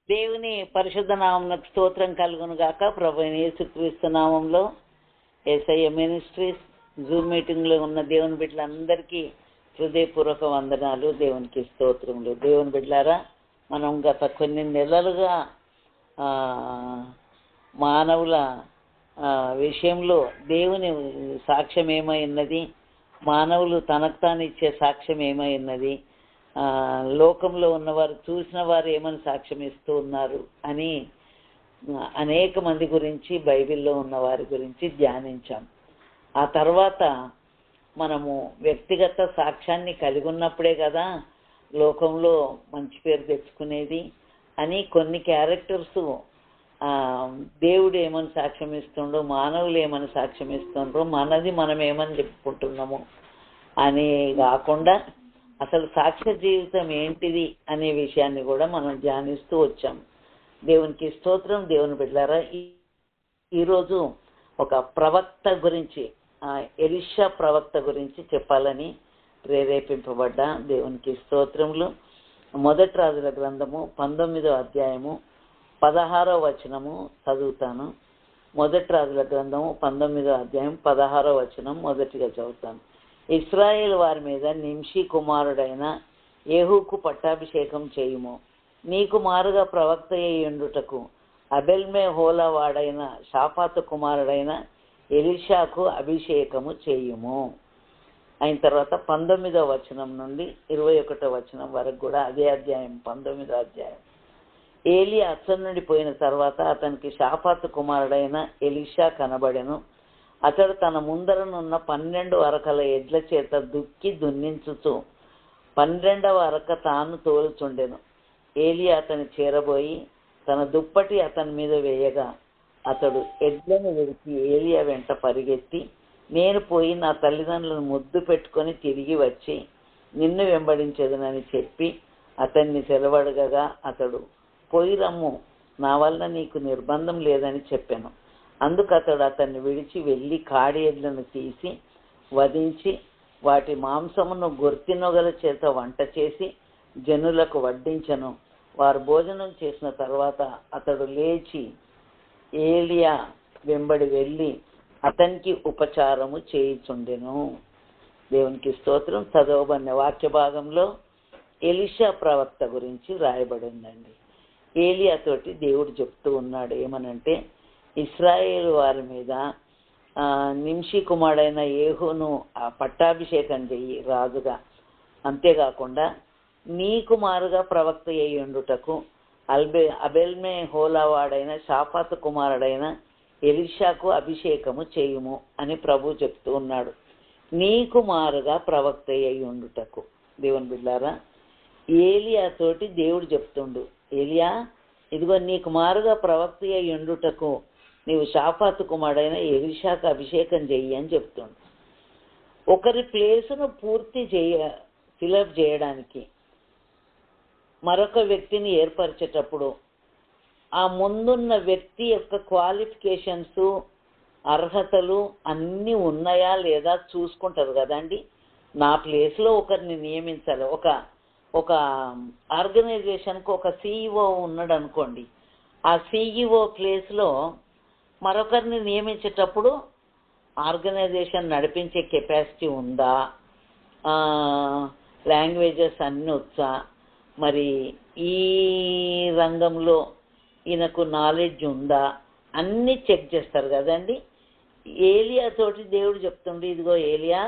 దేవుని పరిశుద్ధ నామమునకు స్తోత్రం కలుగును గాక. ప్రభువైన యేసుక్రీస్తు నామంలో యేసయ్య మినిస్ట్రీస్ జూమ్ మీటింగ్లో ఉన్న దేవుని బిడ్డలందరికీ హృదయపూర్వక వందనాలు, దేవునికి స్తోత్రములు. దేవుని బిడ్డలారా, మనం గత కొన్ని నెలలుగా మానవుల విషయంలో దేవుని సాక్ష్యం ఏమై ఉన్నది, మానవులు తనకు తాను ఇచ్చే సాక్ష్యం ఏమై ఉన్నది, లోకంలో ఉన్నవారు చూసిన వారు ఏమని సాక్ష్యం ఇస్తూ ఉన్నారు అని అనేక మంది గురించి, బైబిల్లో ఉన్న వారి గురించి ధ్యానించాం. ఆ తర్వాత మనము వ్యక్తిగత సాక్ష్యాన్ని కలిగి ఉన్నప్పుడే కదా లోకంలో మంచి పేరు తెచ్చుకునేది అని కొన్ని క్యారెక్టర్స్ దేవుడు ఏమని సాక్ష్యం ఇస్తుండో, మానవులు ఏమని సాక్ష్యం ఇస్తుండ్రో, మనది మనం ఏమని చెప్పుకుంటున్నాము అని కాకుండా అసలు సాక్ష్య జీవితం ఏంటిది అనే విషయాన్ని కూడా మనం ధ్యానిస్తూ వచ్చాం. దేవునికి స్తోత్రం. దేవుని బిడ్డలారా, ఈరోజు ఒక ప్రవక్త గురించి, ఎలీషా ప్రవక్త గురించి చెప్పాలని ప్రేరేపింపబడ్డా. దేవునికి స్తోత్రములు. మొదటి రాజుల గ్రంథము 19వ అధ్యాయము 16వ వచనము చదువుతాను. మొదటి రాజుల గ్రంథము 19వ అధ్యాయం 16వ వచనం మొదటిగా చదువుతాను. ఇశ్రాయేల్ వారి మీద నింషి కుమారుడైన యెహూకు పట్టాభిషేకం చేయుము. నీకు మారుగా ప్రవక్త అయ్యుండుటకు అబెల్మే హోలా వాడైన షాఫాతు కుమారుడైన ఎలీషాకు అభిషేకము చేయుము. అయిన తర్వాత 19వ వచనం నుండి 21వ వచనం వరకు కూడా అదే అధ్యాయం, 19వ అధ్యాయం. ఏలియా అతని నుండి పోయిన తర్వాత అతనికి షాఫాతు కుమారుడైన ఎలీషా కనబడెను. అతడు తన ముందరనున్న 12 అరకల ఎడ్ల చేత దున్నించుచు 12వ అరక తాను తోలుచుండెను. ఏలియా అతని చేరబోయి తన దుప్పటి అతని మీద వేయగా అతడు ఎడ్లను విడిచి ఏలియా వెంట పరిగెత్తి, నేను పోయి నా తల్లిదండ్రులను ముద్దు పెట్టుకొని తిరిగి వచ్చి నిన్ను వెంబడించేదనని చెప్పి అతన్ని సెలవడగగా అతడు, పోయి రమ్ము, నా వల్ల నీకు నిర్బంధం లేదని చెప్పాను. అందుకు అతడు అతన్ని విడిచి వెళ్ళి కాడి ఎడ్లను తీసి వధించి వాటి మాంసమును గొర్తి నొగల చేత వంట చేసి జనులకు వడ్డించెను. వారు భోజనం చేసిన తర్వాత అతడు లేచి ఏలియా వెంబడి వెళ్ళి అతనికి ఉపచారము చేయుచుండెను. దేవునికి స్తోత్రం. చదవబడిన వాక్య భాగంలో ఎలీషా ప్రవక్త గురించి రాయబడి ఉందండి. ఏలియా తోటి దేవుడు చెప్తూ ఉన్నాడు ఏమనంటే, ఇశ్రాయేల్ వారి మీద నింషి కుమారుడైన యెహూను పట్టాభిషేకం చెయ్యి రాజుగా. అంతేకాకుండా నీకు మారుగా ప్రవక్త అయ్యుండుటకు అబెల్మే హోలా వాడైన షాఫాతు కుమారుడైన ఎలీషాకు అభిషేకము చేయుము అని ప్రభు చెప్తూ ఉన్నాడు. నీకు మారుగా ప్రవక్త అయ్యుండుటకు. దేవుని బిడ్డారా, ఏలియా తోటి దేవుడు చెప్తుండు, ఏలియా ఇదిగో నీకు మారుగా ప్రవక్త అయ్యుండుటకు నీవు షాఫాతు కుమారుడైన ఎలీషాకు అభిషేకం చెయ్యి అని చెప్తుండు. ఒకరి ప్లేసును ఫిలప్ చేయడానికి మరొక వ్యక్తిని ఏర్పరిచేటప్పుడు ఆ ముందున్న వ్యక్తి యొక్క క్వాలిఫికేషన్స్, అర్హతలు అన్నీ ఉన్నాయా లేదా చూసుకుంటారు కదండి. నా ప్లేస్లో ఒకరిని నియమించాలి. ఒక ఆర్గనైజేషన్కి ఒక సిఇఓ ఉన్నాడు అనుకోండి. ఆ సిఇఓ ప్లేస్లో మరొకరిని నియమించేటప్పుడు ఆర్గనైజేషన్ నడిపించే కెపాసిటీ ఉందా, లాంగ్వేజెస్ అన్నీ వచ్చా, మరి ఈ రంగంలో ఈయనకు నాలెడ్జ్ ఉందా, అన్నీ చెక్ చేస్తారు కదండి. ఏలియా తోటి దేవుడు చెప్తుండే, ఇదిగో ఏలియా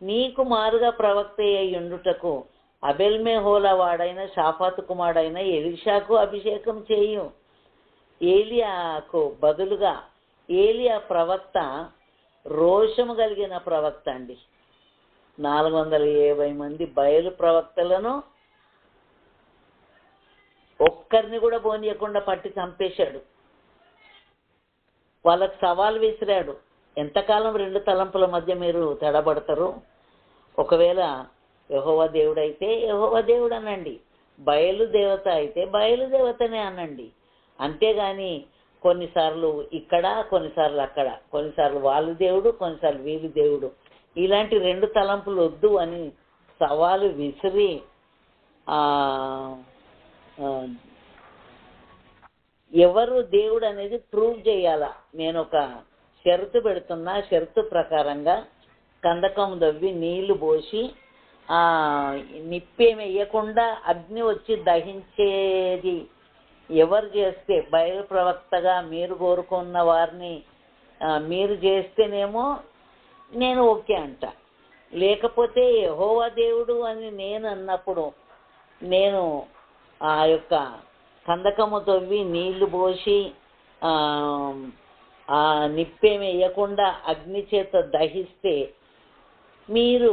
నీకు మారుగా ప్రవక్త అయ్యుండుటకు అబెల్మే హోలా వాడైన షాఫాతు కుమారుడైన ఎలీషాకు అభిషేకం చేయు. ఏలియాకు బదులుగా ఏలియా ప్రవక్త రోషము కలిగిన ప్రవక్త అండి. 450 మంది బయలు ప్రవక్తలను ఒక్కరిని కూడా పోనీయకుండా పట్టి చంపేశాడు. వాళ్ళకు సవాల్ విసిరాడు, ఎంతకాలం 2 తలంపుల మధ్య మీరు తడబడతారు? ఒకవేళ యెహోవా దేవుడు అయితే యెహోవా దేవుడు అనండి, బయలు దేవత అయితే బయలు దేవతనే అనండి. అంతేగాని కొన్నిసార్లు ఇక్కడ, కొన్నిసార్లు అక్కడ, కొన్నిసార్లు వాళ్ళు దేవుడు, కొన్నిసార్లు వీళ్ళు దేవుడు, ఇలాంటి 2 తలంపులు వద్దు అని సవాలు విసిరి ఎవరు దేవుడు అనేది ప్రూవ్ చేయాలా. నేను ఒక షరతు పెడుతున్నా, షరతు ప్రకారంగా కందకం దవ్వి నీళ్లు పోసి నిప్పేమెయ్యకుండా అగ్ని వచ్చి దహించేది ఎవరు చేస్తే, బయలు ప్రవక్తగా మీరు కోరుకున్న వారిని మీరు చేస్తేనేమో నేను ఓకే అంట. లేకపోతే యెహోవా దేవుడు అని నేను అన్నప్పుడు నేను ఆ యొక్క కందకము తవ్వి నీళ్లు పోసి ఆ నిప్పేమి వేయకుండా అగ్ని చేత దహిస్తే మీరు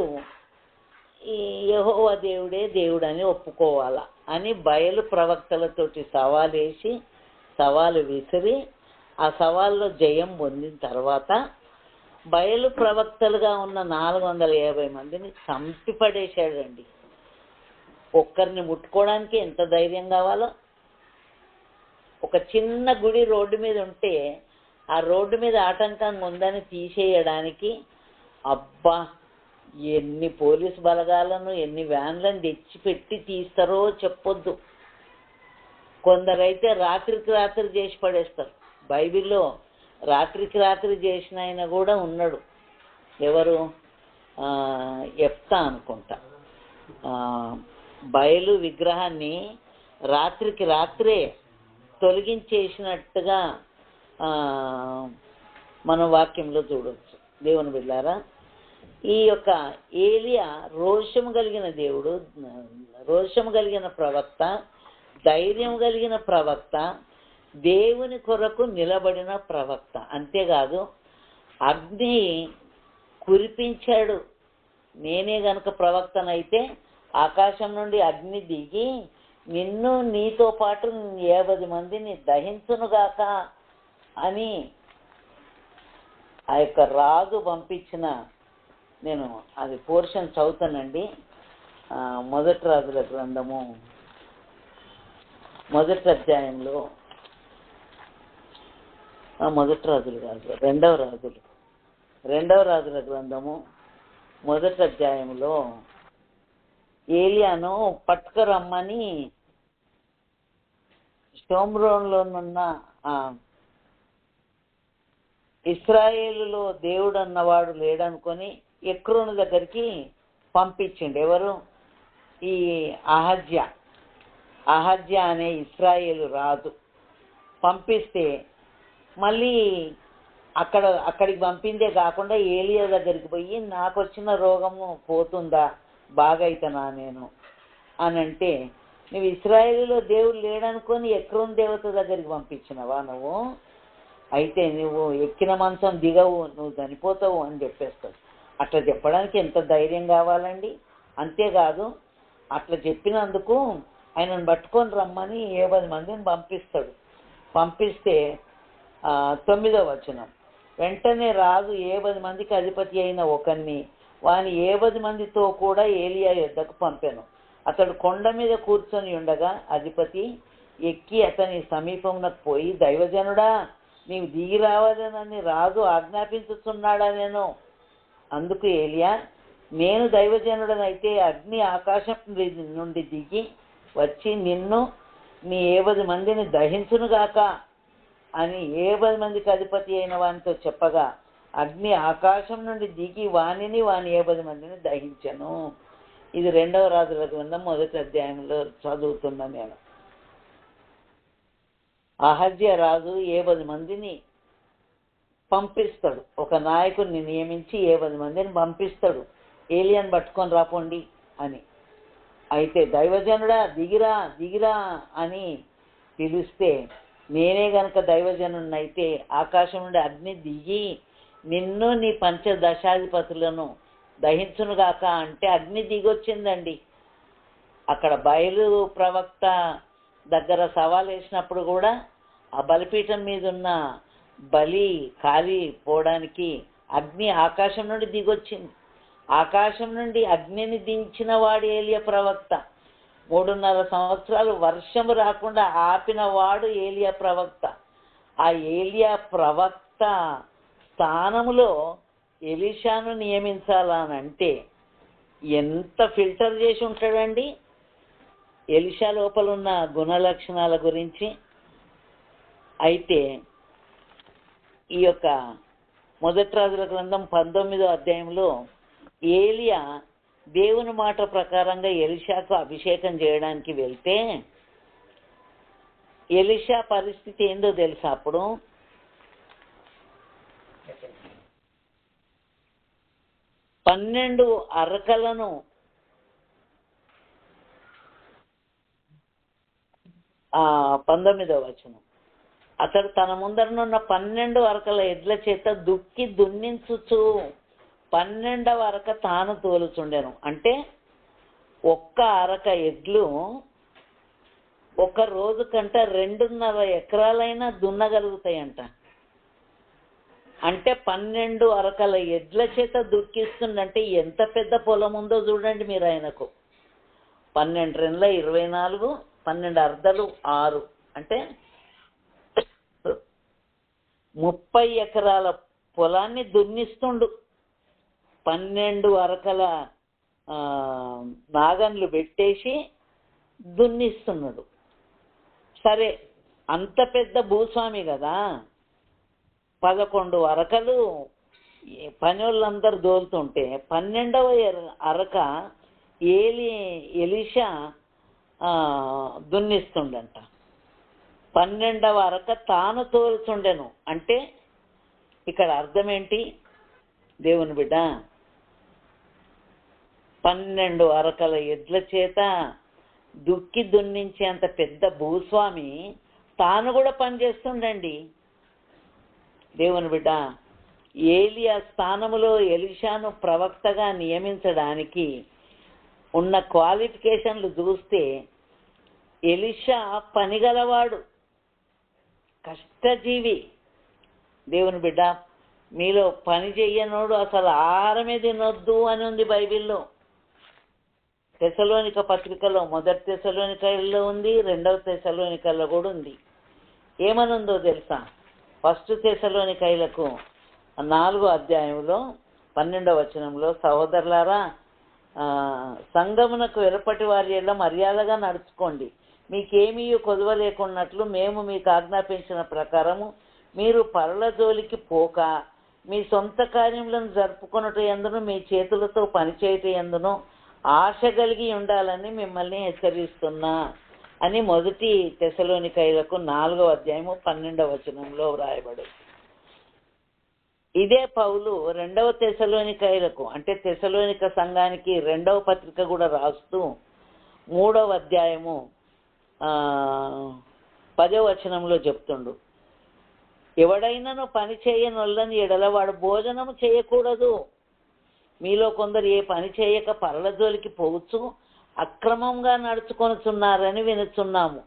ఈ యెహోవా దేవుడే దేవుడు అని ఒప్పుకోవాలా అని బయలు ప్రవక్తలతోటి సవాలు విసిరి ఆ సవాల్లో జయం పొందిన తర్వాత బయలు ప్రవక్తలుగా ఉన్న 450 మందిని చంపి పడేశాడండి. ఒక్కరిని ముట్టుకోవడానికి ఎంత ధైర్యం కావాలో. ఒక చిన్న గుడి రోడ్డు మీద ఉంటే ఆ రోడ్డు మీద ఆటంకంగా ఉందని తీసేయడానికి అబ్బా ఎన్ని పోలీసు బలగాలను ఎన్ని వ్యాన్లను తెచ్చిపెట్టి తీస్తారో చెప్పొద్దు. కొందరైతే రాత్రికి రాత్రి చేసి పడేస్తారు. బైబిల్లో రాత్రికి రాత్రి చేసిన ఆయన కూడా ఉన్నాడు. ఎవరు? యెఫ్తా అనుకుంటా. బయలు విగ్రహాన్ని రాత్రికి రాత్రే తొలగించేసినట్టుగా మనం వాక్యంలో చూడవచ్చు. దేవుని బిడ్డలారా, ఈ యొక్క ఏలియా రోషము కలిగిన దేవుడు, రోషము కలిగిన ప్రవక్త, ధైర్యం కలిగిన ప్రవక్త, దేవుని కొరకు నిలబడిన ప్రవక్త. అంతేకాదు అగ్ని కురిపించాడు. నేనే గనక ప్రవక్తనైతే ఆకాశం నుండి అగ్ని దిగి నిన్ను నీతో పాటు 50 మందిని దహించునుగాక అని ఆ యొక్క రాజు పంపించిన, నేను అది పోర్షన్ చదువుతానండి. మొదటి రాజుల గ్రంథము మొదటి అధ్యాయంలో, మొదటి రాజులు కాదు, రెండవ రాజుల గ్రంథము మొదటి అధ్యాయంలో ఏలియాను పట్టుకురమ్మని షోమ్రోన్లోనున్న ఇశ్రాయేలులో దేవుడు అన్నవాడు లేడనుకొని ఎక్రోను దగ్గరికి పంపించిండు. ఎవరు? ఈ అహజ్యా అనే ఇశ్రాయేలు రాజు పంపిస్తే మళ్ళీ అక్కడికి పంపిందే కాకుండా ఏలియా దగ్గరికి పోయి నాకు వచ్చిన రోగము పోతుందా, బాగైతనా నేను అని అంటే, నువ్వు ఇశ్రాయేలులో దేవుడు లేడనుకొని ఎక్రోను దేవత దగ్గరికి పంపించినవా నువ్వు? అయితే నువ్వు ఎక్కిన మంచం దిగవు, నువ్వు చనిపోతావు అని చెప్పేస్తాడు. అట్లా చెప్పడానికి ఎంత ధైర్యం కావాలండి. అంతేకాదు అట్లా చెప్పినందుకు ఆయనను పట్టుకొని రమ్మని 70 మందిని పంపిస్తాడు. పంపిస్తే 9వ వచనం, వెంటనే రాజు 70 మందికి అధిపతి అయిన ఒకరిని వాని 70 మందితో కూడా ఏలియా యొద్దకు పంపాను. అతడు కొండ మీద కూర్చొని ఉండగా అధిపతి ఎక్కి అతని సమీపంలోకి పోయి, దైవజనుడా నీవు దిగి రావాలని రాజు ఆజ్ఞాపించుతున్నాడా నేను? అందుకు ఏలియా, నేను దైవజనుడనైతే అగ్ని ఆకాశం నుండి దిగి వచ్చి నిన్ను నీ 70 మందిని దహించునుగాక అని 70 మందికి అధిపతి అయిన వానితో చెప్పగా అగ్ని ఆకాశం నుండి దిగి వాని 70 మందిని దహించను. ఇది 2వ రాజుల గ్రంథం మొదటి అధ్యాయంలో చదువుతున్నా నేను. అహజ్యా రాజు 70 మందిని పంపిస్తాడు. ఒక నాయకుడిని నియమించి 70 మందిని పంపిస్తాడు, ఏలియాను పట్టుకొని రాపోండి అని. అయితే దైవజనుడా దిగిరా అని పిలిస్తే, నేనే గనక దైవజనుడినైతే ఆకాశం నుండి అగ్ని దిగి నిన్ను నీ పంచదశాధిపతులను దహించునుగాక అంటే అగ్ని దిగొచ్చిందండి. అక్కడ బయలు ప్రవక్త దగ్గర సవాల్ వేసినప్పుడు కూడా ఆ బలిపీఠం మీద ఉన్న బలి కాలిపోవడానికి అగ్ని ఆకాశం నుండి దిగొచ్చింది. ఆకాశం నుండి అగ్నిని దించిన వాడు ఏలియా ప్రవక్త. 3.5 సంవత్సరాలు వర్షము రాకుండా ఆపిన వాడు ఏలియా ప్రవక్త. ఆ ఏలియా ప్రవక్త స్థానంలో ఎలీషాను నియమించాలనంటే ఎంత ఫిల్టర్ చేసి ఉంటాడండి. ఎలీషా లోపల ఉన్న గుణలక్షణాల గురించి అయితే ఈ యొక్క మొదటి రాజుల గ్రంథం 19వ అధ్యాయంలో ఏలియా దేవుని మాట ప్రకారంగా ఎలీషాకు అభిషేకం చేయడానికి వెళ్తే ఎలీషా పరిస్థితి ఏందో తెలుసా? అప్పుడు 12 అరకలను 19వ వచనం, అతడు తన ముందరనున్న 12 అరకల ఎడ్ల చేత దుక్కి దున్నించుచు 12వ అరక తాను తోలుచుండెను. అంటే ఒక్క అరక ఎడ్లు ఒక రోజు కంట 2.5 ఎకరాలైనా దున్నగలుగుతాయంట. అంటే 12 అరకల ఎడ్ల చేత దుక్కిస్తుండంటే ఎంత పెద్ద పొలం ఉందో చూడండి మీరు ఆయనకు. 12 రెండ్ల 24, 12 అర్ధలు 6, అంటే 30 ఎకరాల పొలాన్ని దున్నిస్తుండు. 12 అరకల నాగన్లు పెట్టేసి దున్నిస్తున్నాడు. సరే, అంత పెద్ద భూస్వామి కదా, 11 అరకలు పని వాళ్ళందరూ దోలుతుంటే 12వ అరక ఎలీషా దున్నిస్తుండంట. 12వ అరక తాను తోలుచుండెను. అంటే ఇక్కడ అర్థం ఏంటి దేవుని బిడ్డ? 12 అరకల ఎడ్ల చేత దుక్కి దున్నించేంత పెద్ద భూస్వామి తాను కూడా పనిచేస్తుండండి. దేవుని బిడ్డ, ఏలియా స్థానములో ఎలీషాను ప్రవక్తగా నియమించడానికి ఉన్న క్వాలిఫికేషన్లు చూస్తే ఎలీషా పనిగలవాడు, కష్టజీవి. దేవుని బిడ్డ, మీలో పని చెయ్యనోడు అసలు ఆహారమే తినొద్దు అని ఉంది బైబిల్లో. తెసలోనిక పత్రికలో, మొదటి తెసలోనికలో ఉంది, 2వ తెసలోనికలో కూడా ఉంది. ఏమనుందో తెలుసా? ఫస్ట్ తెసలోనికైలకు 4వ అధ్యాయంలో 12వ వచనంలో, సహోదరులారా, సంగమునకు వెలుపటి వారి ఎడల మర్యాదగా నడుచుకోండి, మీకేమీ కొదువ లేకున్నట్లు మేము మీకు ఆజ్ఞాపించిన ప్రకారము మీరు పరుల జోలికి పోక మీ సొంత కార్యములను జరుపుకొనుట యందును మీ చేతులతో పనిచేయట యందును ఆశ కలిగి ఉండాలని మిమ్మల్ని హెచ్చరిస్తున్నా అని మొదటి తెసలోనికైలకు 4వ అధ్యాయము 12వ వచనంలో వ్రాయబడి. ఇదే పౌలు 2వ తెసలోనికైలకు, అంటే తెసలోనిక సంఘానికి 2వ పత్రిక కూడా రాస్తూ 3వ అధ్యాయము 10వ వచనంలో చెప్తుండు, ఎవడైనాను పని చేయనొల్లని ఎడల వాడు భోజనము చేయకూడదు. మీలో కొందరు ఏ పని చేయక పరల జోలికి పోవచ్చు అక్రమంగా నడుచుకొనుచున్నారని వినుచున్నాము.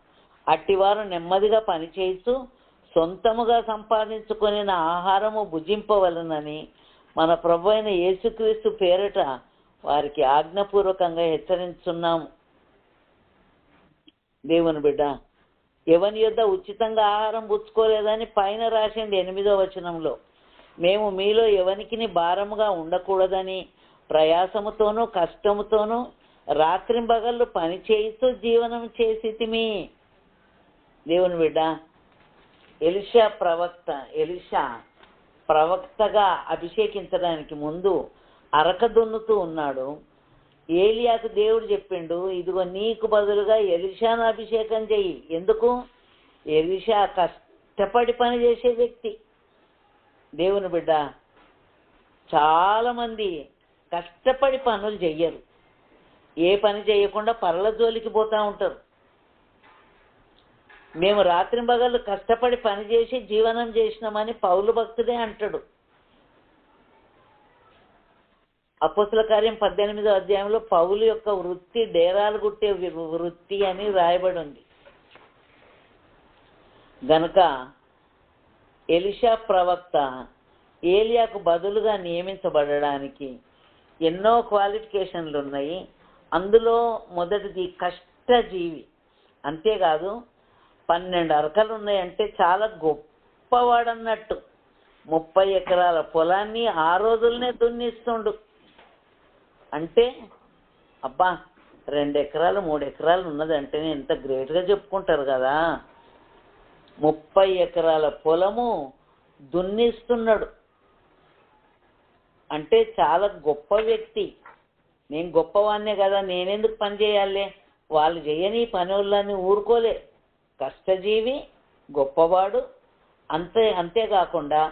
అట్టివారు నెమ్మదిగా పని చేస్తూ సొంతముగా సంపాదించుకొని ఆహారము భుజింపవలనని మన ప్రభు అయిన యేసుక్రీస్తు పేరిట వారికి ఆజ్ఞాపూర్వకంగా హెచ్చరించున్నాము. దేవుని బిడ్డ, ఎవని యొద్ద ఉచితంగా ఆహారం పుచ్చుకోలేదని పైన రాసింది 8వ వచనంలో. మేము మీలో ఎవనికిని భారముగా ఉండకూడదని ప్రయాసముతోనూ కష్టముతోనూ రాత్రింబగళ్ళు పని చేయిస్తూ జీవనం చేసితిమి. దేవుని బిడ్డ, ఎలీషా ప్రవక్తగా అభిషేకించడానికి ముందు అరక దున్నుతూ ఉన్నాడు. ఏలియాకు దేవుడు చెప్పిండు, ఇదిగో నీకు బదులుగా ఎలీషాను అభిషేకం చెయ్యి. ఎందుకు? ఎలీషా కష్టపడి పని చేసే వ్యక్తి. దేవుని బిడ్డ, చాలా మంది కష్టపడి పనులు చెయ్యరు, ఏ పని చేయకుండా పరల జోలికి పోతూ ఉంటారు. మేము రాత్రింబగళ్ళు కష్టపడి పని చేసి జీవనం చేసినామని పౌలు భక్తుడే అంటాడు. అపోస్తుల కార్యం 18వ అధ్యాయంలో పౌలు యొక్క వృత్తి డేరాలు గుట్టే వృత్తి అని రాయబడి ఉంది. గనుక ఎలీషా ప్రవక్త ఏలియాకు బదులుగా నియమించబడడానికి ఎన్నో క్వాలిఫికేషన్లు ఉన్నాయి. అందులో మొదటిది కష్టజీవి. అంతేకాదు 12 అరకలు ఉన్నాయంటే చాలా గొప్పవాడన్నట్టు. 30 ఎకరాల పొలాన్ని 6 రోజులనే దున్నిస్తుండు. అంటే అబ్బా, 2 ఎకరాలు 3 ఎకరాలు ఉన్నదంటేనే ఎంత గ్రేట్గా చెప్పుకుంటారు కదా. 30 ఎకరాల పొలము దున్నిస్తున్నాడు. అంటే చాలా గొప్ప వ్యక్తి. నేను గొప్పవాన్నే కదా, నేనెందుకు పని చేయాలి, వాళ్ళు చేయని పని వాళ్ళని ఊరుకోలే. కష్టజీవి, గొప్పవాడు. అంతేకాకుండా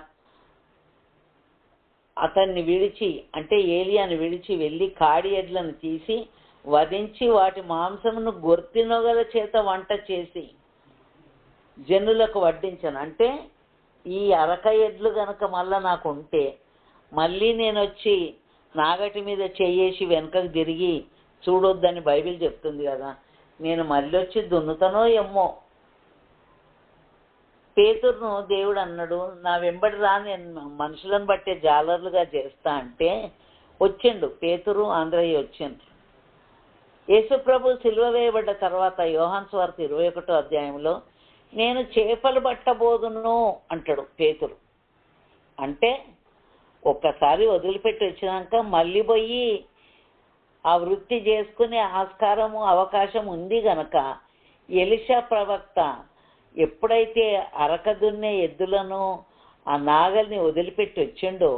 అతన్ని విడిచి, అంటే ఏలియాను విడిచి వెళ్ళి కాడి ఎడ్లను తీసి వధించి వాటి మాంసమును గొర్తినొగల చేత వంట చేసి జనులకు వడ్డించాను. అంటే ఈ అరక ఎడ్లు గనక మళ్ళా నాకు ఉంటే మళ్ళీ నేను వచ్చి నాగటి మీద చెయ్యేసి వెనకకు తిరిగి చూడొద్దని బైబిల్ చెప్తుంది కదా, నేను మళ్ళీ వచ్చి దున్నుతానో ఏమో. పేతురును దేవుడు అన్నాడు, నా వెంబడి రా, నేను మనుషులను బట్టే జాలర్లుగా చేస్తా అంటే వచ్చిండు. పేతురు, ఆంధ్రయ్య వచ్చిండు. యేసుప్రభు సిలువ వేయబడ్డ తర్వాత యోహాను సువార్త 21వ అధ్యాయంలో నేను చేపలు పట్టబోదును అంటాడు పేతురు. అంటే ఒక్కసారి వదిలిపెట్టి వచ్చినాక మళ్ళీ పోయి ఆ వృత్తి చేసుకునే ఆస్కారము, అవకాశం ఉంది గనక ఎలీషా ప్రవక్త ఎప్పుడైతే అరక దున్నే ఎద్దులను ఆ నాగల్ని వదిలిపెట్టి వచ్చిండో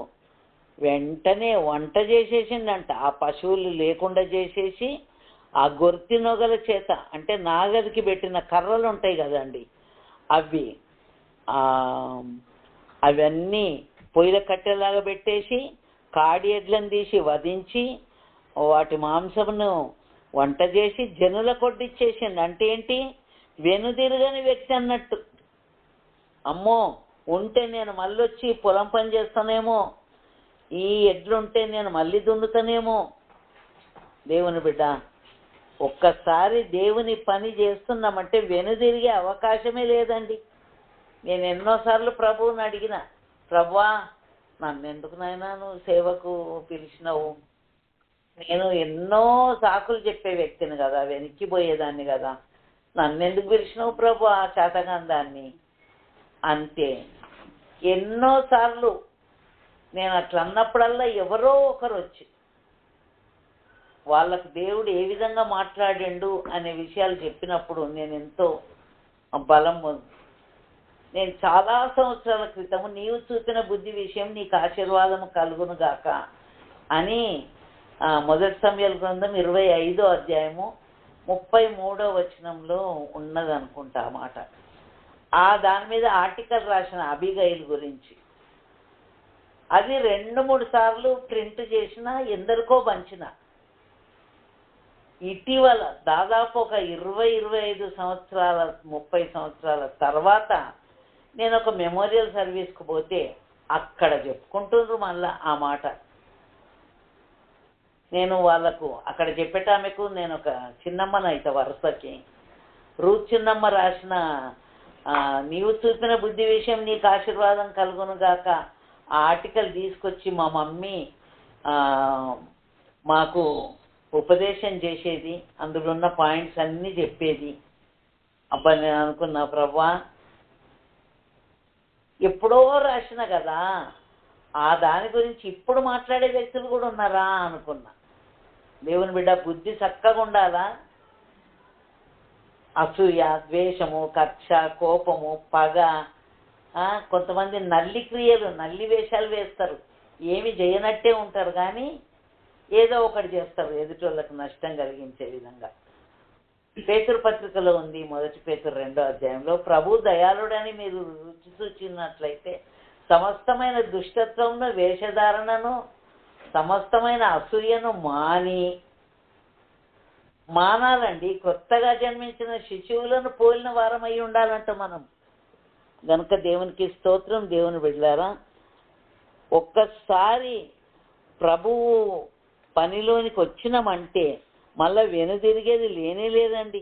వెంటనే వంట చేసేసిండంట. ఆ పశువులు లేకుండా చేసేసి ఆ గొర్తి నొగల చేత, అంటే నాగలికి పెట్టిన కర్రలు ఉంటాయి కదండి, అవన్నీ పొయ్యిల కట్టెలాగా పెట్టేసి కాడి ఎడ్లను తీసి వధించి వాటి మాంసమును వంట చేసి జనుల కొట్టిచ్చేసిండు. అంటే ఏంటి, వెనుదిరగని వ్యక్తి అన్నట్టు. అమ్మో ఉంటే నేను మళ్ళీ వచ్చి పొలం పని చేస్తానేమో, ఈ ఎడ్లుంటే నేను మళ్ళీ దున్నుతానేమో. దేవుని బిడ్డ, ఒక్కసారి దేవుని పని చేస్తున్నామంటే వెనుదిరిగే అవకాశమే లేదండి. నేను ఎన్నోసార్లు ప్రభువుని అడిగిన, ప్రభువా నన్ను ఎందుకు నాయనా నువ్వు సేవకు పిలిచినావు, నేను ఎన్నో సాకులు చెప్పే వ్యక్తిని కదా, వెనక్కిపోయేదాన్ని కదా, నన్నెందుకు పిలిచినావు ప్రభు ఆ చేతగాని దాన్ని. అంతే ఎన్నోసార్లు నేను అట్లా అన్నప్పుడల్లా ఎవరో ఒకరు వచ్చి వాళ్ళకు దేవుడు ఏ విధంగా మాట్లాడిండు అనే విషయాలు చెప్పినప్పుడు నేను ఎంతో బలం నేను చాలా సంవత్సరాల క్రితము నీవు చూపిన బుద్ధి విషయం నీకు ఆశీర్వాదము కలుగును గాక అని 1 సమూయేలు గ్రంథం 25వ అధ్యాయము 33వ వచనంలో ఉన్నదనుకుంటా ఆ మాట. దాని మీద ఆర్టికల్ రాసిన అబిగైల్ గురించి. అది 2-3 సార్లు ప్రింట్ చేసిన, ఎందరికో పంచిన. ఇటీవల దాదాపు ఒక 20-25 సంవత్సరాల 30 సంవత్సరాల తర్వాత నేను ఒక మెమోరియల్ సర్వీస్కు పోతే అక్కడ చెప్పుకుంటున్నారు మళ్ళా ఆ మాట. నేను వాళ్ళకు అక్కడ చెప్పేటామెకు నేను ఒక చిన్నమ్మనైతే వరుసకి రూత్ చిన్నమ్మ రాసిన నీవు చూపిన బుద్ధి విషయం నీకు ఆశీర్వాదం కలుగును గాక ఆ ఆర్టికల్ తీసుకొచ్చి మా మమ్మీ మాకు ఉపదేశం చేసేది, అందులో ఉన్న పాయింట్స్ అన్నీ చెప్పేది. అబ్బా నేను అనుకున్నా, ప్రభువా ఎప్పుడో రాసిన కదా, దాని గురించి ఇప్పుడు మాట్లాడే వ్యక్తులు కూడా ఉన్నారా అనుకున్నా. దేవుని బిడ్డ, బుద్ధి చక్కగా ఉండాలా. అసూయ, ద్వేషము, కక్ష, కోపము, పగ, కొంతమంది నల్లి క్రియలు, నల్లి వేషాలు వేస్తారు. ఏమి చేయనట్టే ఉంటారు కానీ ఏదో ఒకటి చేస్తారు ఎదుటోళ్ళకు నష్టం కలిగించే విధంగా. పేతురు పత్రికలో ఉంది, 1 పేతురు 2వ అధ్యాయంలో, ప్రభు దయాళుడని మీరు రుచి చూచినట్లయితే సమస్తమైన దుష్టత్వమును, వేషధారణను, సమస్తమైన అసూయను మానాలండి. కొత్తగా జన్మించిన శిశువులను పోలిన వారమై ఉండాలంట మనం. గనుక దేవునికి స్తోత్రం. దేవుని బిడ్డలారా, ఒక్కసారి ప్రభువు పనిలోనికి వచ్చినామంటే మళ్ళా వెనుదిరిగేది లేనే లేదండి.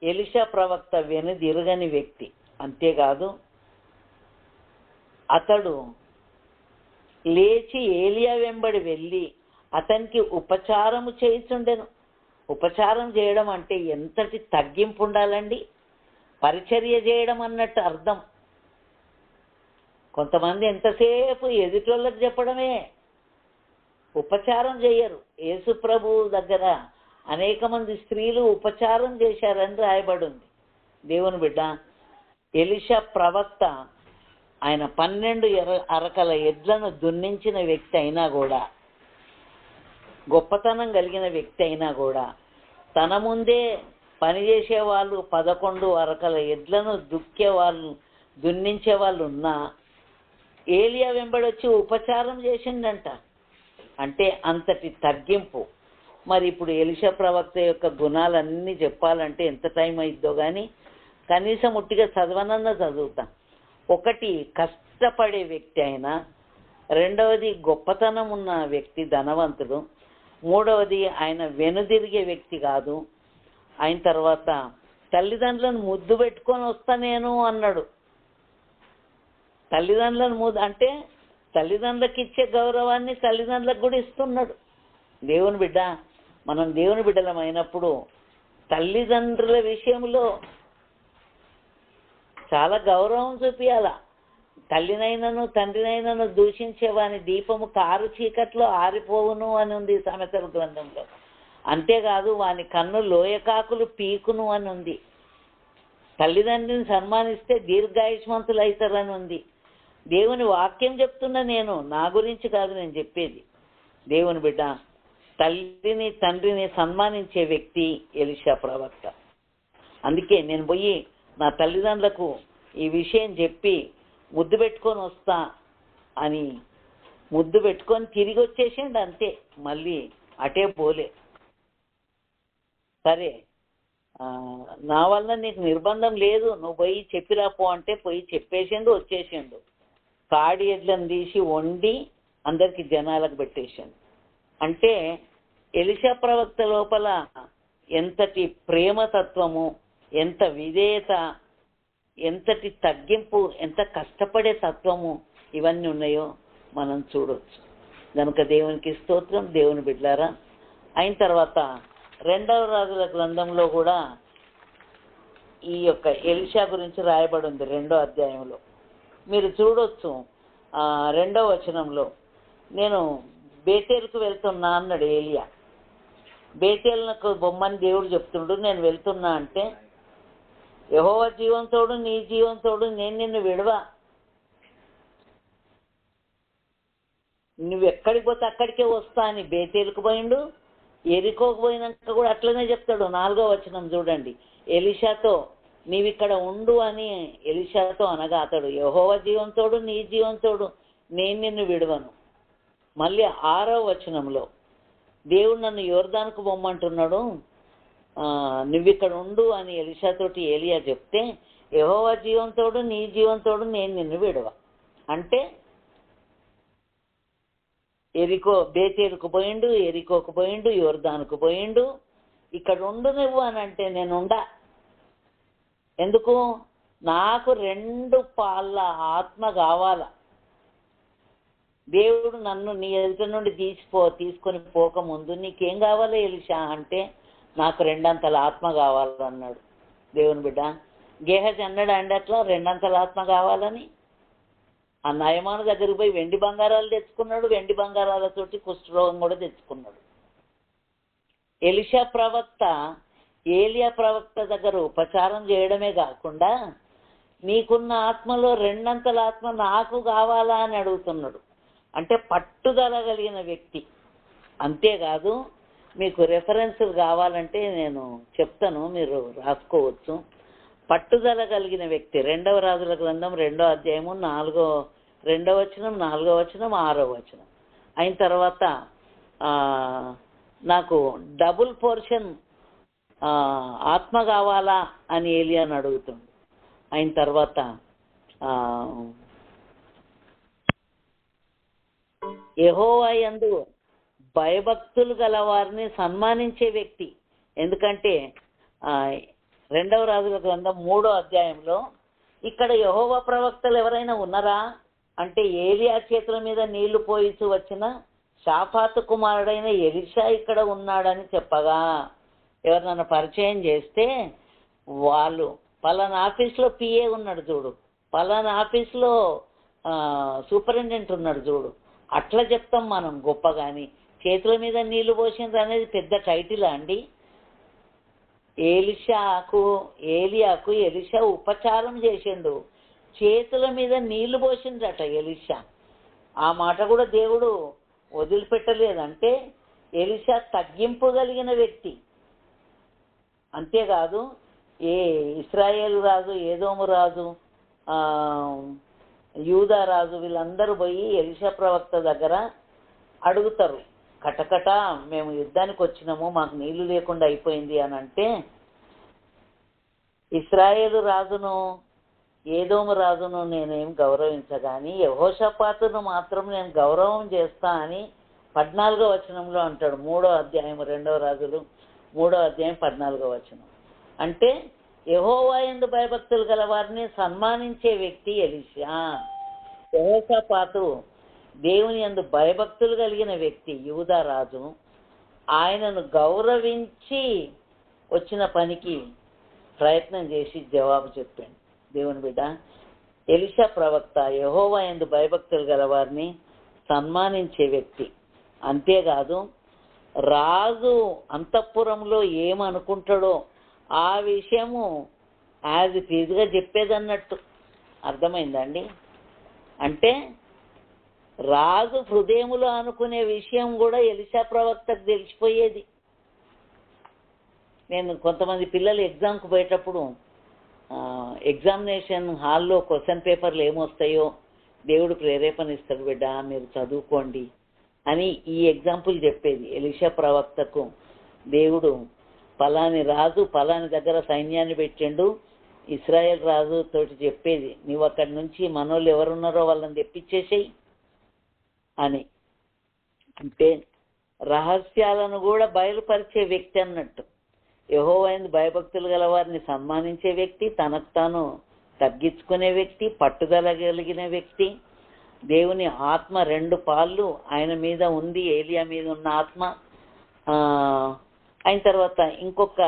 ఎలీషా ప్రవక్త వెనుదిరగని వ్యక్తి. అంతేకాదు, అతడు లేచి ఏలియా వెంబడి వెళ్ళి అతనికి ఉపచారము చేయిచుండెను. ఉపచారం చేయడం అంటే ఎంతటి తగ్గింపు ఉండాలండి. పరిచర్య చేయడం అన్నట్టు అర్థం. కొంతమంది ఎంతసేపు ఎదుటోళ్ళకి చెప్పడమే, ఉపచారం చేయరు. యేసు ప్రభు దగ్గర అనేక మంది స్త్రీలు ఉపచారం చేశారని రాయబడి ఉంది. దేవుని బిడ్డ, ఎలీషా ప్రవక్త ఆయన 12 అరకల ఎడ్లను దున్నించిన వ్యక్తి అయినా కూడా, గొప్పతనం కలిగిన వ్యక్తి అయినా కూడా, తన ముందే పనిచేసే వాళ్ళు 11 అరకల ఎడ్లను దున్నించే వాళ్ళు ఉన్నా ఏలియా వెంబడొచ్చి ఉపచారం చేసిండంట. అంటే అంతటి తగ్గింపు. మరి ఇప్పుడు ఎలీషా ప్రవక్త యొక్క గుణాలన్నీ చెప్పాలంటే ఎంత టైం అయిద్దో కానీ కనీసం ఉట్టిగా చదవనన్నా చదువుతాం. ఒకటి, కష్టపడే వ్యక్తి అయినా. రెండవది, గొప్పతనం ఉన్న వ్యక్తి, ధనవంతుడు. మూడవది, ఆయన వెనుదిరిగే వ్యక్తి కాదు. అయిన తర్వాత తల్లిదండ్రులను ముద్దు పెట్టుకొని వస్తా నేను అన్నాడు. తల్లిదండ్రులను అంటే తల్లిదండ్రులకు ఇచ్చే గౌరవాన్ని తల్లిదండ్రులకు కూడా ఇస్తున్నాడు. దేవుని బిడ్డ, మనం దేవుని బిడ్డలమైనప్పుడు తల్లిదండ్రుల విషయంలో చాలా గౌరవం చూపించాల. తల్లినైనను తండ్రినైనను దూషించేవాని దీపము కారు చీకట్లో ఆరిపోవును అని ఉంది సామెతల గ్రంథంలో. అంతేకాదు వాని కన్ను లోయకాకులు పీకును అని ఉంది. తల్లిదండ్రిని సన్మానిస్తే దీర్ఘాయుష్మంతులు అవుతారని ఉంది. దేవుని వాక్యం చెప్తున్నా, నేను నా గురించి కాదు నేను చెప్పేది. దేవుని బిడ్డ, తల్లిని తండ్రిని సన్మానించే వ్యక్తి ఎలీషా ప్రవక్త. అందుకే నేను పోయి నా తల్లిదండ్రులకు ఈ విషయం చెప్పి ముద్దు పెట్టుకొని వస్తా అని ముద్దు పెట్టుకొని తిరిగి వచ్చేసిండు. అంతే, మళ్ళీ అటే పోలే. సరే, నా వల్ల నీకు నిర్బంధం లేదు, నువ్వు పోయి చెప్పిరాపో అంటే పోయి చెప్పేసిండు, వచ్చేసిండు. కాడి ఎడ్లను తీసి వండి అందరికి జనాలకు పెట్టేసిండు. అంటే ఎలీషా ప్రవక్త లోపల ఎంతటి ప్రేమతత్వము, ఎంత విధేయత, ఎంతటి తగ్గింపు, ఎంత కష్టపడే తత్వము ఇవన్నీ ఉన్నాయో మనం చూడవచ్చు. కనుక దేవునికి స్తోత్రం. దేవుని బిడ్డలారా, అయిన తర్వాత 2వ రాజుల గ్రంథంలో కూడా ఈ యొక్క ఎలీషా గురించి రాయబడి ఉంది 2వ అధ్యాయంలో. మీరు చూడొచ్చు 2వ వచనంలో, నేను బేతేలుకు వెళ్తున్నా అన్నాడు ఏలియా. బేతేలునకు బొమ్మని దేవుడు చెప్తుండు, నేను వెళ్తున్నా అంటే, యెహోవా జీవంతోడు నీ జీవంతోడు నేను నిన్ను విడవా, నువ్వు ఎక్కడికి పోతే అక్కడికే వస్తా అని బేతేలుకు పోయిండు. ఎరికోకు పోయినాక కూడా అట్లనే చెప్తాడు. 4వ వచనం చూడండి, ఎలీషాతో నీవిక్కడ ఉండు అని ఎలీషాతో అనగా అతడు, యెహోవా జీవంతోడు నీ జీవంతోడు నేను నిన్ను విడవను. మళ్ళీ 6వ వచనంలో దేవుడు నన్ను యోర్దానుకు పొమ్మంటున్నాడు, నువ్విక్కడ ఉండు అని ఎలీషాతోటి ఏలియా చెప్తే, యెహోవా జీవంతోడు నీ జీవంతోడు నేను నిన్ను విడవ అంటే బేతేలుకు పోయిండు, ఎరికోకు పోయిండు, యోర్దానుకు పోయిండు. ఇక్కడ ఉండు నువ్వు అని అంటే నేనుండా. ఎందుకు? నాకు 2 పాళ్ళ ఆత్మ కావాల. దేవుడు నన్ను నీ ఎదుట నుండి తీసుకొని పోకముందు నీకేం కావాలి ఎలీషా అంటే, నాకు 2 అంతల ఆత్మ కావాలన్నాడు. దేవుని బిడ్డ, గేహజ్ అన్నాడు అండి అట్లా 2 అంతల ఆత్మ కావాలని. ఆ నయమాను దగ్గరికి పోయి వెండి బంగారాలు తెచ్చుకున్నాడు, వెండి బంగారాలతోటి కుష్ఠరోగం కూడా తెచ్చుకున్నాడు. ఎలీషా ప్రవక్త ఏలియా ప్రవక్త దగ్గర ఉపచారం చేయడమే కాకుండా నీకున్న ఆత్మలో 2 అంతల ఆత్మ నాకు కావాలా అని అడుగుతున్నాడు. అంటే పట్టుదల కలిగిన వ్యక్తి. అంతేకాదు, మీకు రెఫరెన్సులు కావాలంటే నేను చెప్తాను, మీరు రాసుకోవచ్చు. పట్టుదల కలిగిన వ్యక్తి 2వ రాజుల గ్రంథం 2వ అధ్యాయము 2వ వచనం, 4వ వచనం, 6వ వచనం. అయిన తర్వాత నాకు డబుల్ పోర్షన్ ఆత్మ కావాలా అని ఏలియాను అడుగుతుంది. అయిన తర్వాత యెహోవా యందు భయభక్తులు గల వారిని సన్మానించే వ్యక్తి. ఎందుకంటే 2వ రాజుల గ్రంథం 3వ అధ్యాయంలో ఇక్కడ యెహోవా ప్రవక్తలు ఎవరైనా ఉన్నారా అంటే, ఏలియా చేతుల మీద నీళ్లు పోయిచు వచ్చిన షాఫాతు కుమారుడైన ఎలీషా ఇక్కడ ఉన్నాడని చెప్పగా, ఎవరినన్నా పరిచయం చేస్తే వాళ్ళు పలానా ఆఫీస్లో పిఏ ఉన్నాడు చూడు, పలానా ఆఫీస్లో సూపరింటెండెంట్ ఉన్నాడు చూడు, అట్లా చెప్తాం మనం గొప్పగాని. చేతుల మీద నీళ్లు పోసిండ్రు అనేది పెద్ద టైటిల్ అండి. ఏలియాకు ఎలీషా ఉపచారం చేసిండు, చేతుల మీద నీళ్లు పోసిందట ఎలీషా. ఆ మాట కూడా దేవుడు వదిలిపెట్టలేదంటే ఎలీషా తగ్గింపు కలిగిన వ్యక్తి. అంతేకాదు ఇశ్రాయేలు రాజు, ఏదోము రాజు, యూదా రాజు వీళ్ళందరూ పోయి ఎలీషా ప్రవక్త దగ్గర అడుగుతారు, కటకట మేము యుద్ధానికి వచ్చినాము, మాకు నీళ్లు లేకుండా అయిపోయింది అని అంటే, ఇశ్రాయేలు రాజును ఏదోము రాజును నేనేం గౌరవించగాని యెహోషాపాతును మాత్రం నేను గౌరవం చేస్తా అని 14వ వచనంలో అంటాడు. 3వ అధ్యాయం 2వ రాజులు 3వ అధ్యాయం 14వ వచనం. అంటే యెహోవా యందు భయభక్తులు గల వారిని సన్మానించే వ్యక్తి ఎలీషా. యెహోషాపాతు దేవుని యందు భయభక్తులు కలిగిన వ్యక్తి, యూదా రాజు. ఆయనను గౌరవించి వచ్చిన పనికి ప్రయత్నం చేసి జవాబు చెప్పాడు. దేవుని బిడ్డ, ఎలీషా ప్రవక్త యెహోవా యందు భయభక్తులు గల వారిని సన్మానించే వ్యక్తి. అంతేకాదు రాజు అంతఃపురంలో ఏమనుకుంటాడో ఆ విషయము యాజ్ ఇట్ ఈజ్గా చెప్పేదన్నట్టు. అర్థమైందండి? అంటే రాజు హృదయములో అనుకునే విషయం కూడా ఎలీషా ప్రవక్తకు తెలిసిపోయేది. నేను కొంతమంది పిల్లలు ఎగ్జామ్కి పోయేటప్పుడు ఎగ్జామినేషన్ హాల్లో క్వశ్చన్ పేపర్లు ఏమొస్తాయో దేవుడు ప్రేరేపణ ఇస్తాడు, బిడ్డ మీరు చదువుకోండి అని ఈ ఎగ్జాంపుల్ చెప్పేది. ఎలీషా ప్రవక్తకు దేవుడు పలాని రాజు పలాని దగ్గర సైన్యాన్ని పెట్టిండు, ఇశ్రాయేల్ రాజు తోటి చెప్పేది, నువ్వు అక్కడి నుంచి మనోళ్ళు ఎవరున్నారో వాళ్ళని తెప్పించేసేయి అని. అంటే రహస్యాలను కూడా బయలుపరిచే వ్యక్తి అన్నట్టు. యెహోవా యందు భయభక్తులు గల వారిని సన్మానించే వ్యక్తి, తనకు తాను తగ్గించుకునే వ్యక్తి, పట్టుదల కలిగిన వ్యక్తి. దేవుని ఆత్మ 2 పాళ్ళు ఆయన మీద ఉంది, ఏలియా మీద ఉన్న ఆత్మ. అయిన తర్వాత ఇంకొక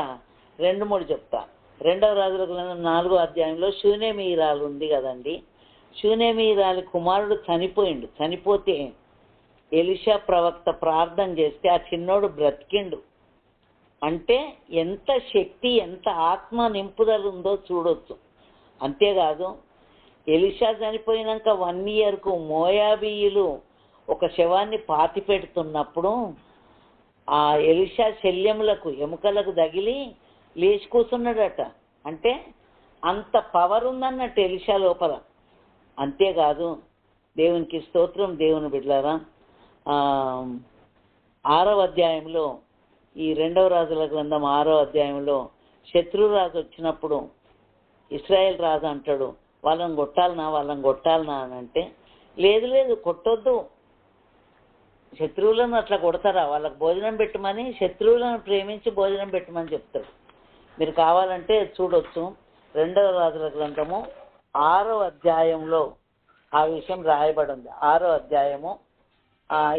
2-3 చెప్తా. 2వ రాజుల గ్రంథం 4వ అధ్యాయంలో షూనేమీరాలు ఉంది కదండి. షూనేమీరాలి కుమారుడు చనిపోయిండు. చనిపోతే ఎలీషా ప్రవక్త ప్రార్థన చేస్తే ఆ చిన్నోడు బ్రతికిండు. అంటే ఎంత శక్తి, ఎంత ఆత్మ నింపుదల ఉందో చూడొచ్చు. అంతేకాదు ఎలీషా చనిపోయినాక 1 ఇయర్కు మోయాబీయులు ఒక శవాన్ని పాతి పెడుతున్నప్పుడు ఆ ఎలీషా శల్యములకు ఎముకలకు తగిలి లేచి కూర్చున్నాడట. అంటే అంత పవర్ ఉందన్నట్టు ఎలీషా లోపల. అంతేకాదు దేవునికి స్తోత్రం. దేవుని బిడ్డలారా, 6వ అధ్యాయంలో ఈ 2వ రాజుల గ్రంథం 6వ అధ్యాయంలో శత్రురాజు వచ్చినప్పుడు ఇశ్రాయేల్ రాజు అంటాడు, వాళ్ళని కొట్టాలనా అని అంటే, లేదు కొట్టొద్దు, శత్రువులను అట్లా కొడతారా, వాళ్ళకు భోజనం పెట్టమని, శత్రువులను ప్రేమించి భోజనం పెట్టమని చెప్తాడు. మీరు కావాలంటే చూడొచ్చు. 2వ రాజుల గ్రంథము 6వ అధ్యాయంలో ఆ విషయం రాయబడి ఉంది. 6వ అధ్యాయము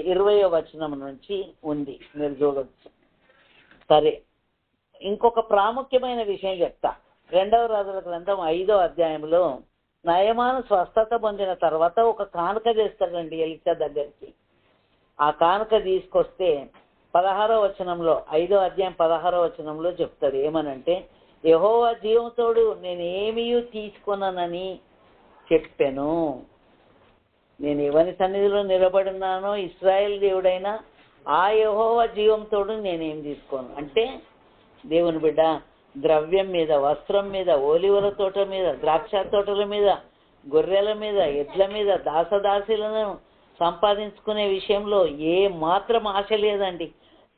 20వ వచనం నుంచి ఉంది, మీరు చూడొచ్చు. సరే, ఇంకొక ప్రాముఖ్యమైన విషయం చెప్తా. 2వ రాజుల గ్రంథం 5వ అధ్యాయంలో నయమాను స్వస్థత పొందిన తర్వాత ఒక కానుక చేస్తాడండి ఎలీషా దగ్గరికి. ఆ కానుక తీసుకొస్తే 16వ వచనంలో, 5వ అధ్యాయం 16వ వచనంలో చెప్తాడు ఏమనంటే, యెహోవా జీవంతోడు నేను ఏమీ తీసుకొనని చెప్పాను, నేను ఎవరి సన్నిధిలో నిలబడినానో ఇశ్రాయేల్ దేవుడైనా ఆ యెహోవా జీవంతోడు నేనేం తీసుకోను. అంటే దేవుని బిడ్డ, ద్రవ్యం మీద, వస్త్రం మీద, ఓలివల తోట మీద, ద్రాక్ష తోటల మీద, గొర్రెల మీద, ఎడ్ల మీద, దాసదాసీలను సంపాదించుకునే విషయంలో ఏ మాత్రం ఆశ లేదండి.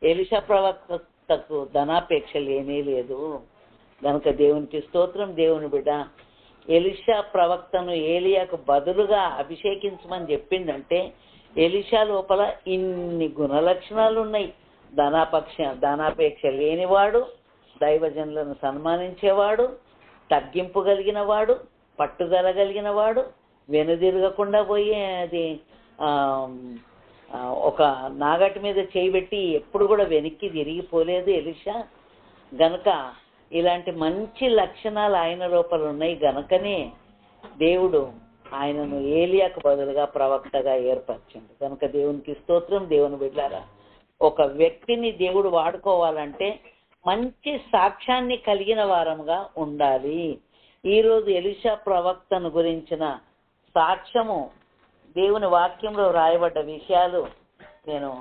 ఎలీషా ప్రవక్తకు ధనాపేక్ష లేనే లేదు. కనుక దేవునికి స్తోత్రం. దేవుని బిడ్డ, ఎలీషా ప్రవక్తను ఏలియాకు బదులుగా అభిషేకించమని చెప్పిందంటే ఎలీషా లోపల ఇన్ని గుణలక్షణాలు ఉన్నాయి. ధనాపేక్ష లేనివాడు, దైవజనులను సన్మానించేవాడు, తగ్గింపు కలిగిన వాడు, పట్టుదల కలిగిన వాడు, వెనుదిరగకుండా పోయేది ఒక నాగటి మీద చేయబెట్టి ఎప్పుడు కూడా వెనక్కి తిరిగిపోలేదు ఎలీషా. గనక ఇలాంటి మంచి లక్షణాలు ఆయన లోపల ఉన్నాయి. గనకనే దేవుడు ఆయనను ఏలియాకు బదులుగా ప్రవక్తగా ఏర్పరిచింది. కనుక దేవునికి స్తోత్రం. దేవుని బిడ్డలారా, ఒక వ్యక్తిని దేవుడు వాడుకోవాలంటే మంచి సాక్ష్యాన్ని కలిగిన వారముగా ఉండాలి. ఈరోజు ఎలీషా ప్రవక్తను గురించిన సాక్ష్యము దేవుని వాక్యంలో రాయబడ్డ విషయాలు నేను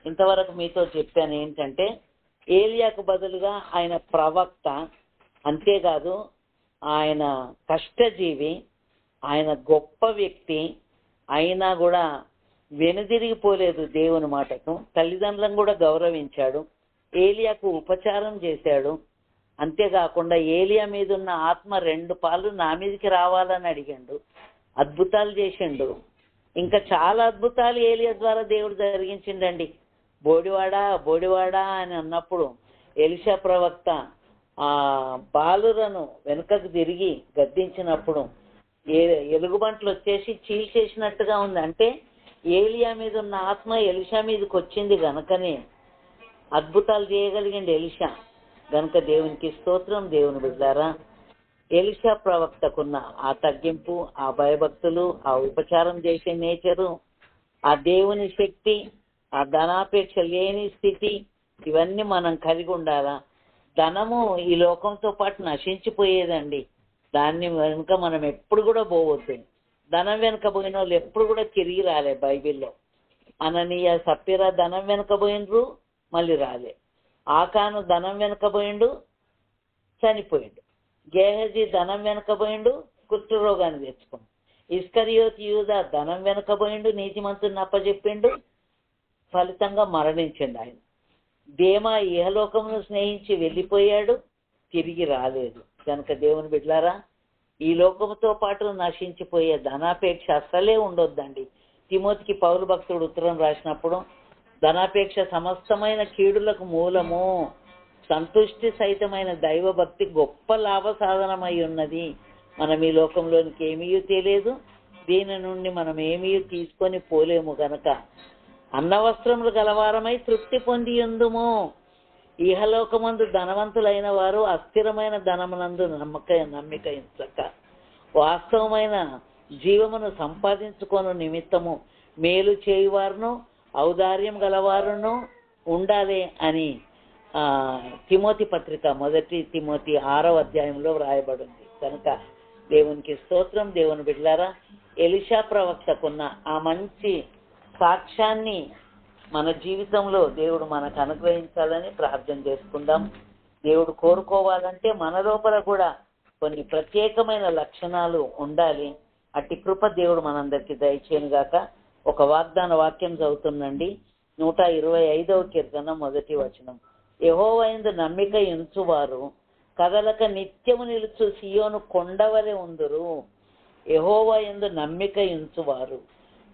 ఇంతవరకు మీతో చెప్పాను. ఏంటంటే ఏలియాకు బదులుగా ఆయన ప్రవక్త, అంతేకాదు ఆయన కష్టజీవి, ఆయన గొప్ప వ్యక్తి, అయినా కూడా వెనుదిరిగిపోలేదు దేవుని మాటకు. తల్లిదండ్రులను కూడా గౌరవించాడు. ఏలియాకు ఉపచారం చేశాడు. అంతేకాకుండా ఏలియా మీద ఉన్న ఆత్మ 2 పాలు నా మీదకి రావాలని అడిగాడు. అద్భుతాలు చేసిండు. ఇంకా చాలా అద్భుతాలు ఏలియా ద్వారా దేవుడు జరిగించిండండి. బోడివాడా అని అన్నప్పుడు ఎలీషా ప్రవక్త ఆ బాలురను వెనుకకు తిరిగి గద్దించినప్పుడు ఎలుగుబంట్లు వచ్చేసి చీల్చేసినట్టుగా ఉంది. అంటే ఏలియా మీద ఉన్న ఆత్మ ఎలీషా మీదకి వచ్చింది గనుకనే అద్భుతాలు చేయగలిగింది ఎలీషా. గనుక దేవునికి స్తోత్రం. దేవుని బిడ్డలారా, ఎలీషా ప్రవక్తకున్న ఆ తగ్గింపు, ఆ భయభక్తులు, ఆ ఉపచారం చేసే నేచరు, ఆ దేవుని శక్తి, ఆ ధనాపేక్ష లేని స్థితి, ఇవన్నీ మనం కలిగి ఉండాలా. ధనము ఈ లోకంతో పాటు నశించిపోయేదండి. దాన్ని వెనుక మనం ఎప్పుడు కూడా పోవద్దు. ధనం వెనుక పోయిన వాళ్ళు ఎప్పుడు కూడా తిరిగి రాలే. బైబిల్లో అననీయ సప్పిరా ధనం వెనుక పోయినరు, మళ్ళీ రాలే. ఆకాను ధనం వెనుక పోయిండు, చనిపోయిండు. గేహజీ ధనం వెనుక పోయిండు, కుష్ఠరోగాన్ని తెచ్చుకోండు. ఇస్కరియోతు యూదా ధనం వెనుక పోయిండు, నీతిమంతుని అప్పచెప్పిండు, ఫలితంగా మరణించిండు ఆయన. దేమా ఇహలోకమును స్నేహించి వెళ్ళిపోయాడు, తిరిగి రాలేదు. కనుక దేవుని బిడ్డలారా, ఈ లోకముతో పాటు నశించిపోయే ధనాపేక్ష అస్సలే ఉండొద్దండి. తిమోతికి పౌలు భక్తుడు ఉత్తరం రాసినప్పుడు ధనాపేక్ష సమస్తమైన కీడులకు మూలము, సంతుష్టి సహితమైన దైవభక్తి గొప్ప లాభ సాధనమై ఉన్నది. మనం ఈ లోకంలోనికి ఏమీ తెలియదు, దీని నుండి మనం ఏమీ తీసుకొని పోలేము. గనక అన్నవస్త్రములు గలవారమై తృప్తి పొంది ఉందుము. ఇహలోకమందు ధనవంతులైన వారు అస్థిరమైన ధనమునందు నమ్మిక ఉంచక వాస్తవమైన జీవమును సంపాదించుకొను నిమిత్తము మేలు చేయువారును ఔదార్యం గలవారును ఉండాలి అని తిమోతి పత్రిక 1 తిమోతి 6వ అధ్యాయంలో వ్రాయబడింది. కనుక దేవునికి స్తోత్రం. దేవుని బిడ్డలారా, ఎలీషా ప్రవక్తకున్న ఆ మంచి సాక్ష్యాన్ని మన జీవితంలో దేవుడు మనకు అనుగ్రహించాలని ప్రార్థన చేసుకుందాం. దేవుడు కోరుకోవాలంటే మన లోపల కూడా కొన్ని ప్రత్యేకమైన లక్షణాలు ఉండాలి. అట్టి కృప దేవుడు మనందరికీ దయచేయను గాక. ఒక వాగ్దాన వాక్యం చదువుతుందండి. 125వ కీర్తన 1వ వచనం. యెహోవా యందు నమ్మిక ఉంచువారు కదలక నిత్యము నిలుచు సియోను కొండవలె ఉందురు. యెహోవా యందు నమ్మిక ఉంచువారు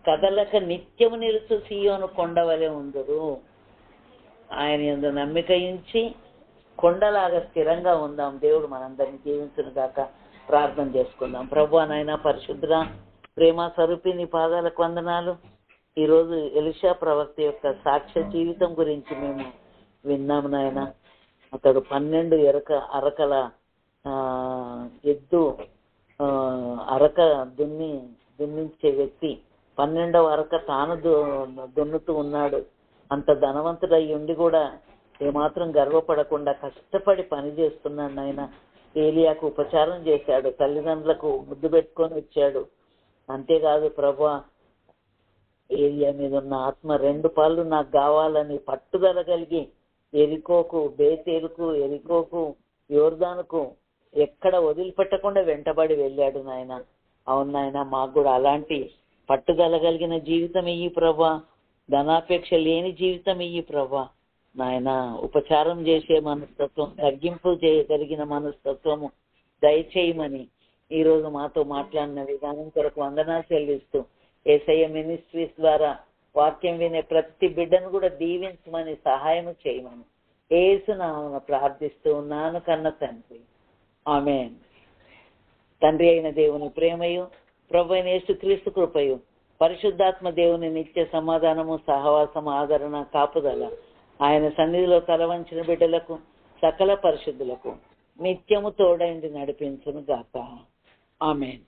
కదలక నిత్యము నిలుచు సియోను కొండవలె ఉందురు. ఆయన యందు నమ్మిక ఉంచి కొండలాగా స్థిరంగా ఉందాం. దేవుడు మనందరినీ దీవించును గాక. ప్రార్థన చేసుకుందాం. ప్రభువా నాయనా పరిశుద్ధుడా, ప్రేమ స్వరూపి, నీ పాదాలకు వందనాలు. ఈరోజు ఎలీషా ప్రవక్త యొక్క సాక్ష్య జీవితం గురించి మేము విన్నాము నాయన. అతడు 12 అరకల ఎద్దు అరక దున్నించే వ్యక్తి 12వ అరక తాను దున్నుతూ ఉన్నాడు. అంత ధనవంతుడై ఉండి కూడా ఏమాత్రం గర్వపడకుండా కష్టపడి పని చేస్తున్నాడు నాయన. ఏలియాకు ఉపచారం చేశాడు, తల్లిదండ్రులకు ముద్దు పెట్టుకొని వచ్చాడు. అంతేకాదు ప్రభువా, ఏలియా మీద ఉన్న ఆత్మ 2 పాలు నాకు కావాలని పట్టుదల కలిగి ఎరికోకు, బేతేలుకు, ఎరికోకు, యోర్దానుకు ఎక్కడ వదిలిపెట్టకుండా వెంటబడి వెళ్ళాడు నాయన. అవును నాయన, మాకు కూడా అలాంటి పట్టుదల కలిగిన జీవితం ఇయ్యి ప్రభా. ధనాపేక్ష లేని జీవితం ఇయ్యి ప్రభా. నాయన ఉపచారం చేసే మనస్తత్వం, తగ్గింపు చేయగలిగిన మనస్తత్వము దయచేయమని ఈరోజు మాతో మాట్లాడిన విధానం కొరకు వందనాలు చెల్లిస్తూ యేసయ్య మినిస్ట్రీస్ ద్వారా వాక్యం వినే ప్రతి బిడ్డను కూడా దీవించమని సహాయం చేయమని యేసు నామమున ప్రార్థిస్తూ ఉన్నాను కన్న తండ్రి, ఆమేన్. తండ్రి అయిన దేవుని ప్రేమయు, ప్రభు అయిన యేసుక్రీస్తు కృపయు, పరిశుద్ధాత్మ దేవుని నిత్య సమాధానము, సహవాసము, ఆదరణ, కాపుదల ఆయన సన్నిధిలో తలవంచిన బిడ్డలకు, సకల పరిశుద్ధులకు నిత్యము తోడైంది నడిపించును గాక. ఆమేన్.